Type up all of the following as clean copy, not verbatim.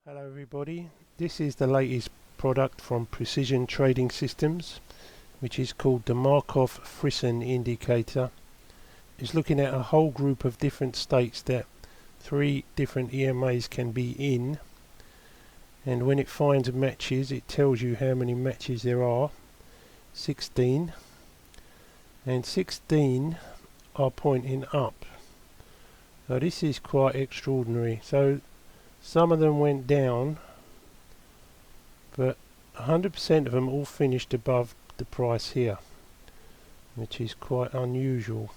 Hello everybody, this is the latest product from Precision Trading Systems, which is called the Markov Frisson indicator. It's looking at a whole group of different states that 3 different EMAs can be in, and when it finds matches it tells you how many matches there are. 16, and 16 are pointing up. So this is quite extraordinary. So some of them went down, but 100% of them all finished above the price here, which is quite unusual.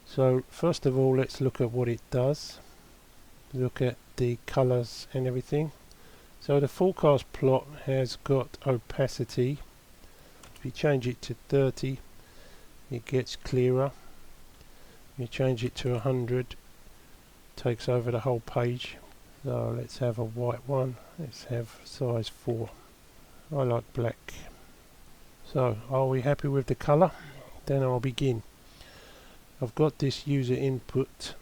So first of all, let's look at what it does. Look at the colors and everything. So the forecast plot has got opacity. If you change it to 30, it gets clearer. If you change it to 100, it takes over the whole page. So let's have a white one. Let's have size 4. I like black. So are we happy with the color? Then I'll begin. I've got this user input.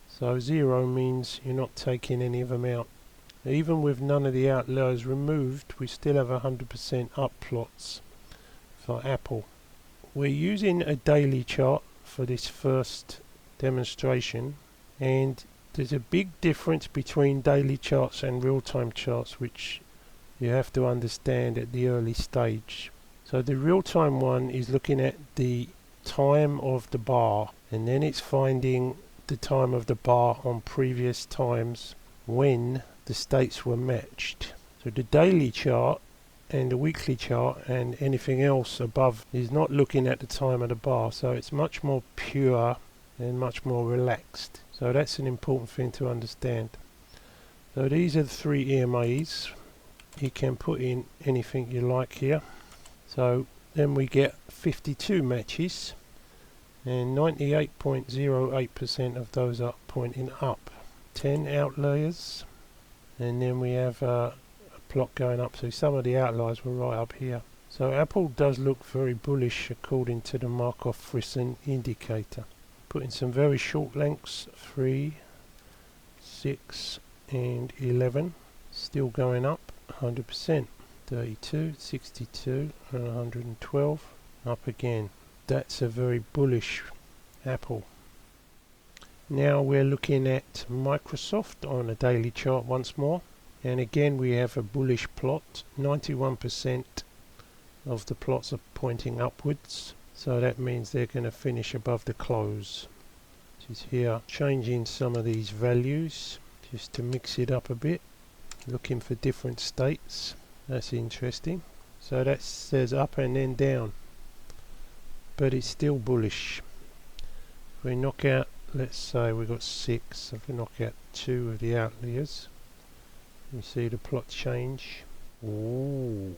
So 0 means you're not taking any of them out. Even with none of the outliers removed, we still have 100% up plots for Apple. We're using a daily chart for this first demonstration, and there's a big difference between daily charts and real-time charts, which you have to understand at the early stage. So the real-time one is looking at the time of the bar, and then it's finding the time of the bar on previous times when the states were matched. So the daily chart and the weekly chart and anything else above is not looking at the time of the bar, so it's much more pure and much more relaxed. So that's an important thing to understand. So these are the 3 EMAs. You can put in anything you like here. So then we get 52 matches, and 98.08% of those are pointing up. 10 outliers, and then we have a plot going up. So some of the outliers were right up here. So Apple does look very bullish according to the Markov Frisson indicator. Put in some very short lengths, 3, 6 and 11, still going up 100%, 32, 62 and 112, up again. That's a very bullish Apple. Now we're looking at Microsoft on a daily chart once more, and again we have a bullish plot. 91% of the plots are pointing upwards. So that means they're going to finish above the close, which is here. Changing some of these values just to mix it up a bit, looking for different states. That's interesting. So that says up and then down, but it's still bullish. If we knock out, let's say we got 6, if we knock out 2 of the outliers, you see the plot change. Ooh.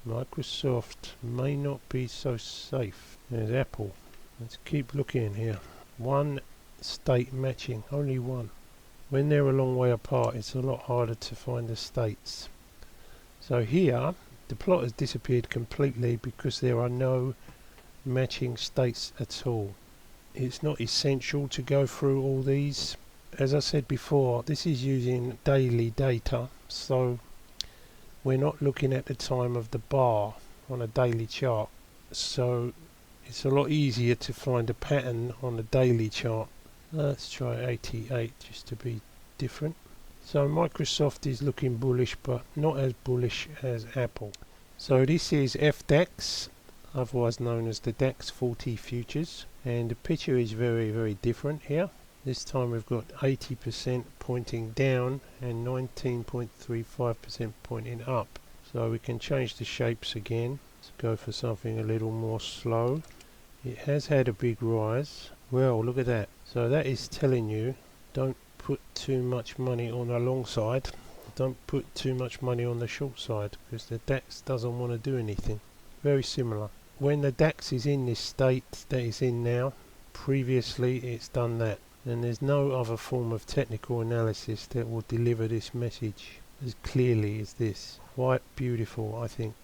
Microsoft may not be so safe. There's Apple. Let's keep looking here. 1 state matching, only 1. When they're a long way apart, it's a lot harder to find the states. So here, the plot has disappeared completely because there are no matching states at all. It's not essential to go through all these. As I said before, this is using daily data, so we're not looking at the time of the bar on a daily chart, so it's a lot easier to find a pattern on a daily chart. Let's try 88 just to be different. So Microsoft is looking bullish, but not as bullish as Apple. So this is FDAX, otherwise known as the DAX 40 futures, and the picture is very different here. This time we've got 80% pointing down and 19.35% pointing up. So we can change the shapes again. Let's go for something a little more slow. It has had a big rise. Well, look at that. So that is telling you, don't put too much money on the long side. Don't put too much money on the short side, because the DAX doesn't want to do anything. Very similar. When the DAX is in this state that it's in now, previously it's done that. And there's no other form of technical analysis that will deliver this message as clearly as this. Quite beautiful, I think.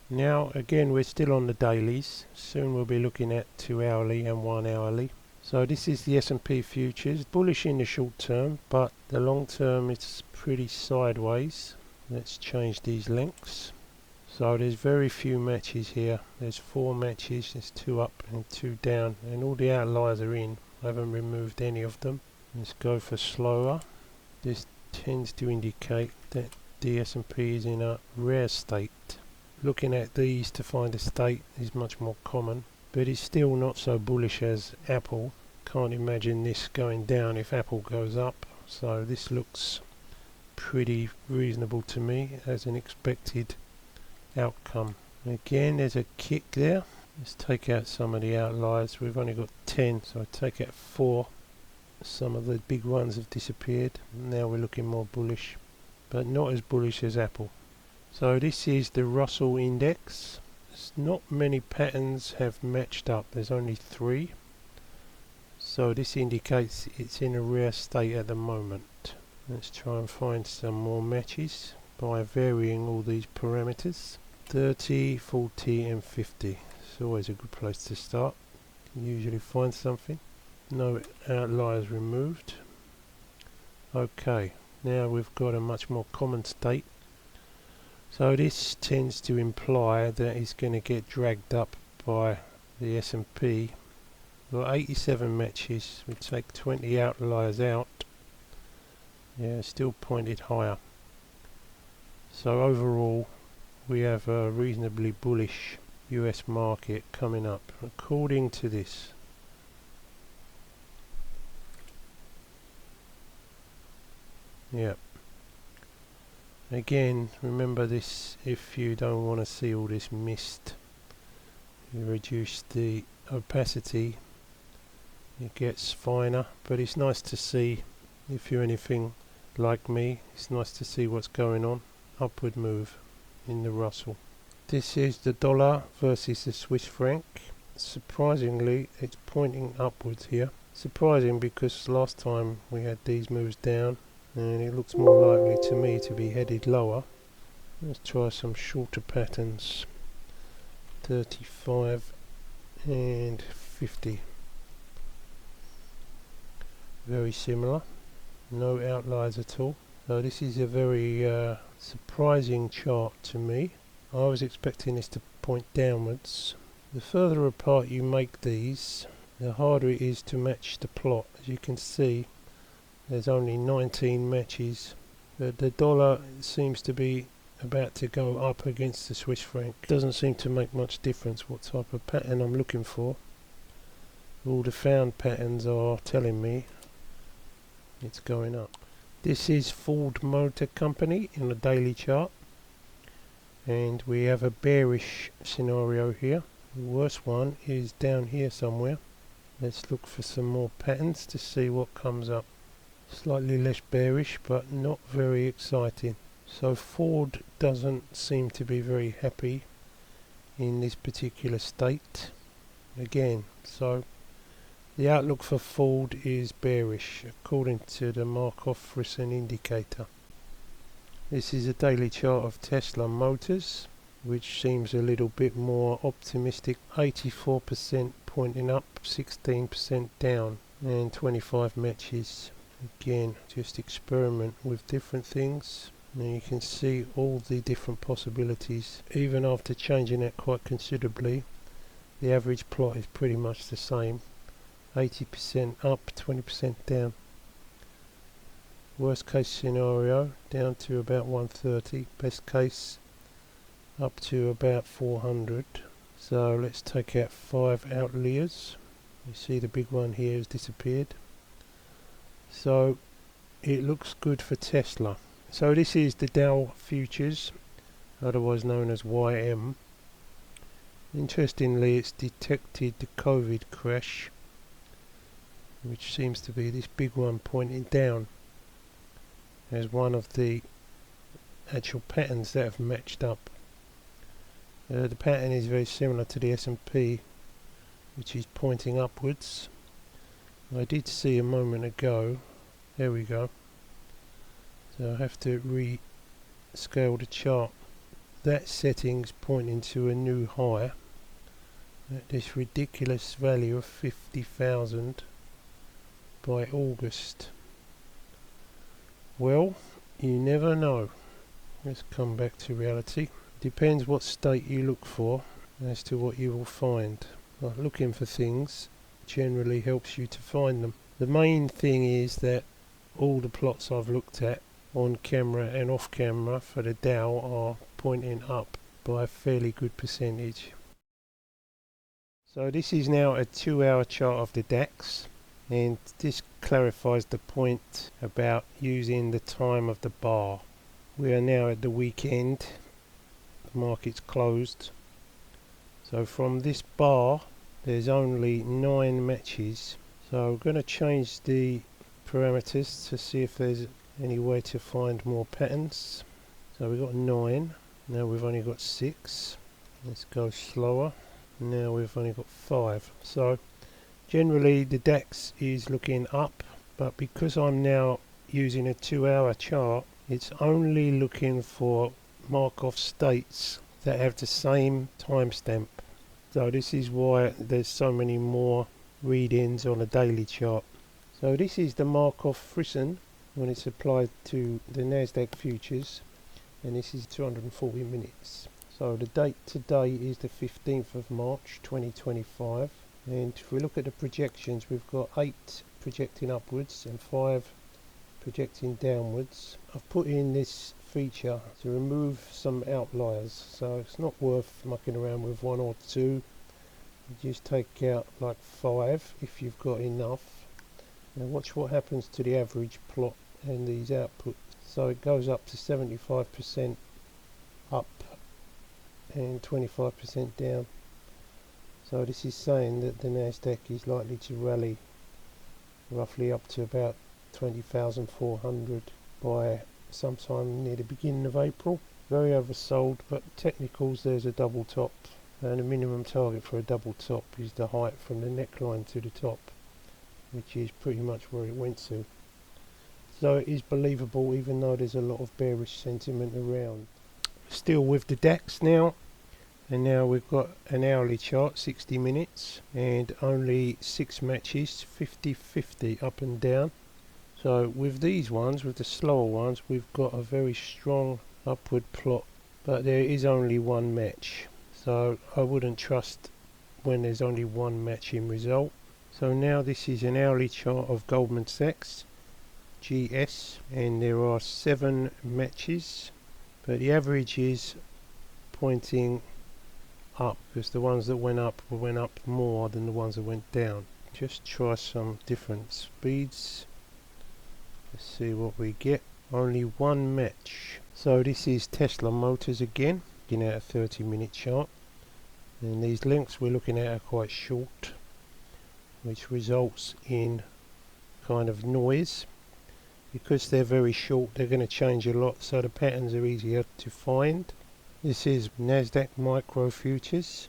Now again, we're still on the dailies. Soon we'll be looking at 2 hourly and 1 hourly. So this is the S&P futures, bullish in the short term, but the long term it's pretty sideways. Let's change these lengths. So there's very few matches here. There's 4 matches, there's 2 up and 2 down, and all the outliers are in. I haven't removed any of them. Let's go for slower. This tends to indicate that the S&P is in a rare state. Looking at these to find a state is much more common, but it's still not so bullish as Apple. Can't imagine this going down if Apple goes up, so this looks pretty reasonable to me as an expected outcome. Again, there's a kick there. Let's take out some of the outliers. We've only got 10, so I take out 4. Some of the big ones have disappeared. Now we're looking more bullish, but not as bullish as Apple. So this is the Russell index. Not many patterns have matched up. There's only 3. So this indicates it's in a rare state at the moment. Let's try and find some more matches by varying all these parameters. 30, 40 and 50. It's always a good place to start. You can usually find something. No outliers removed. Okay, now we've got a much more common state. So this tends to imply that it's going to get dragged up by the S&P. We've got 87 matches. We take 20 outliers out. Yeah, still pointed higher. So overall, we have a reasonably bullish US market coming up, according to this. Yep. Again, remember this, if you don't want to see all this mist, you reduce the opacity, it gets finer, but it's nice to see. If you're anything like me, it's nice to see what's going on. Upward move in the Russell. This is the dollar versus the Swiss franc. Surprisingly, it's pointing upwards here. Surprising because last time we had these moves down, and it looks more likely to me to be headed lower. Let's try some shorter patterns. 35 and 50. Very similar. No outliers at all. So this is a very surprising chart to me. I was expecting this to point downwards. The further apart you make these, the harder it is to match the plot. As you can see, there's only 19 matches, but the dollar seems to be about to go up against the Swiss franc. Doesn't seem to make much difference what type of pattern I'm looking for. All the found patterns are telling me it's going up. This is Ford Motor Company in the daily chart, and we have a bearish scenario here. The worst one is down here somewhere. Let's look for some more patterns to see what comes up. Slightly less bearish, but not very exciting. So Ford doesn't seem to be very happy in this particular state again. So the outlook for Ford is bearish according to the Markov Frisson indicator. This is a daily chart of Tesla Motors, which seems a little bit more optimistic. 84% pointing up, 16% down, and 25 matches. Again, just experiment with different things. Now you can see all the different possibilities. Even after changing that quite considerably, the average plot is pretty much the same. 80% up, 20% down. Worst case scenario, down to about 130. Best case, up to about 400. So let's take out 5 outliers. You see the big one here has disappeared. So it looks good for Tesla. So this is the Dow futures, otherwise known as YM. Interestingly, it's detected the COVID crash, which seems to be this big one pointing down as one of the actual patterns that have matched up. The pattern is very similar to the S&P, which is pointing upwards. I did see a moment ago, there we go, so I have to rescale the chart. That setting's pointing to a new high at this ridiculous value of 50,000. by August. Well, you never know. Let's come back to reality. Depends what state you look for as to what you will find. Like looking for things generally helps you to find them. The main thing is that all the plots I've looked at on camera and off camera for the Dow are pointing up by a fairly good percentage. So this is now a 2-hour chart of the DAX, and this clarifies the point about using the time of the bar. We are now at the weekend, the market's closed, so from this bar there's only 9 matches. So I'm going to change the parameters to see if there's any way to find more patterns. So we've got 9, now we've only got 6. Let's go slower. Now we've only got 5. So generally the DAX is looking up, but because I'm now using a 2-hour chart, it's only looking for Markov states that have the same timestamp. So this is why there's so many more readings on a daily chart. So this is the Markov Frisson when it's applied to the Nasdaq futures, and this is 240 minutes. So the date today is the 15th of March 2025, and if we look at the projections, we've got 8 projecting upwards and 5 projecting downwards. I've put in this feature to remove some outliers, so it's not worth mucking around with 1 or 2. You just take out like 5 if you've got enough. Now watch what happens to the average plot and these outputs. So it goes up to 75% up and 25% down. So this is saying that the Nasdaq is likely to rally roughly up to about 20,400 by sometime near the beginning of April. Very oversold, but technicals, there's a double top, and the minimum target for a double top is the height from the neckline to the top, which is pretty much where it went to. So it is believable, even though there's a lot of bearish sentiment around. Still with the DAX now, and now we've got an hourly chart, 60 minutes, and only 6 matches, 50-50 up and down. So with these ones, with the slower ones, we've got a very strong upward plot, but there is only 1 match. So I wouldn't trust when there's only 1 matching result. So now this is an hourly chart of Goldman Sachs, GS, and there are 7 matches, but the average is pointing up because the ones that went up more than the ones that went down. Just try some different speeds. Let's see what we get. Only 1 match. So this is Tesla Motors again, looking at a 30-minute chart, and these lengths we're looking at are quite short, which results in kind of noise. Because they're very short, they're going to change a lot, so the patterns are easier to find. This is Nasdaq Micro Futures,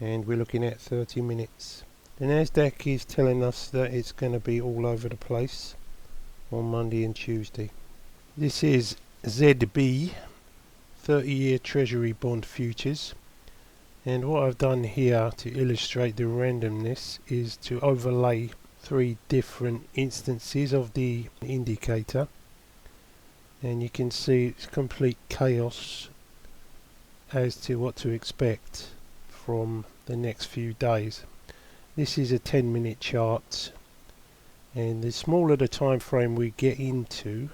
and we're looking at 30 minutes. The Nasdaq is telling us that it's going to be all over the place on Monday and Tuesday. This is ZB 30-year Treasury Bond Futures, and what I've done here to illustrate the randomness is to overlay 3 different instances of the indicator, and you can see it's complete chaos as to what to expect from the next few days. This is a 10-minute chart, and the smaller the time frame we get into,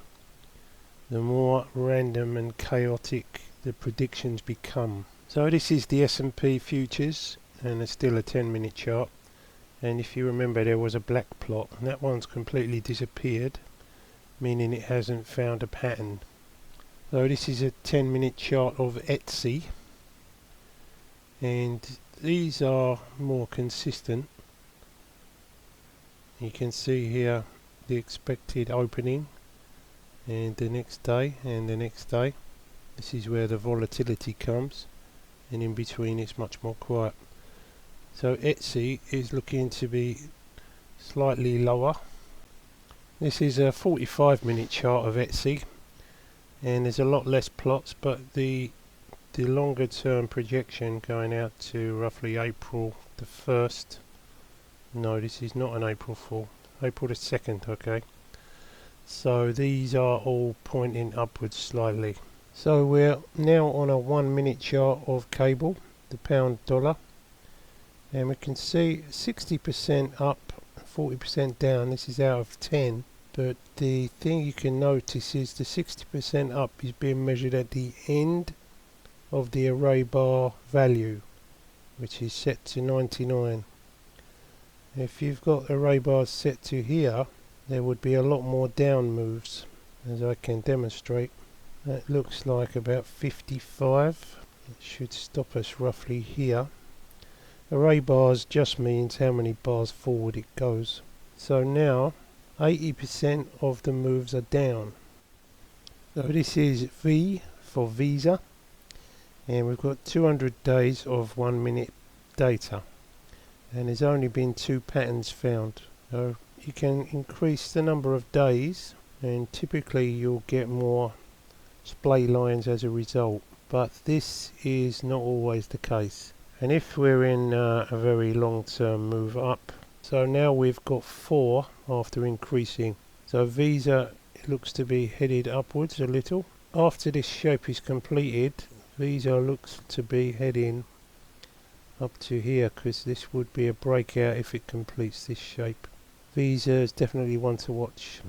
the more random and chaotic the predictions become. So this is the S&P futures, and it's still a 10-minute chart. And if you remember, there was a black plot, and that one's completely disappeared, meaning it hasn't found a pattern. So this is a 10-minute chart of Etsy, and these are more consistent. You can see here the expected opening, and the next day, and the next day. This is where the volatility comes, and in between it's much more quiet. So Etsy is looking to be slightly lower. This is a 45-minute chart of Etsy, and there's a lot less plots, but the longer term projection going out to roughly April the 1st. No, this is not an April Fool. April the 2nd, okay. So these are all pointing upwards slightly. So we're now on a 1 minute chart of cable, the pound dollar, and we can see 60% up, 40% down. This is out of 10, but the thing you can notice is the 60% up is being measured at the end of the array bar value, which is set to 99. If you've got array bars set to here, there would be a lot more down moves, as I can demonstrate. That looks like about 55. It should stop us roughly here. Array bars just means how many bars forward it goes. So now 80% of the moves are down. So this is V for Visa, and we've got 200 days of 1 minute data, and there's only been 2 patterns found. So you can increase the number of days, and typically you'll get more splay lines as a result, but this is not always the case. And if we're in a very long term move up, so now we've got 4 after increasing. So Visa looks to be headed upwards a little. After this shape is completed, Visa looks to be heading up to here, because this would be a breakout if it completes this shape. Visa is definitely one to watch.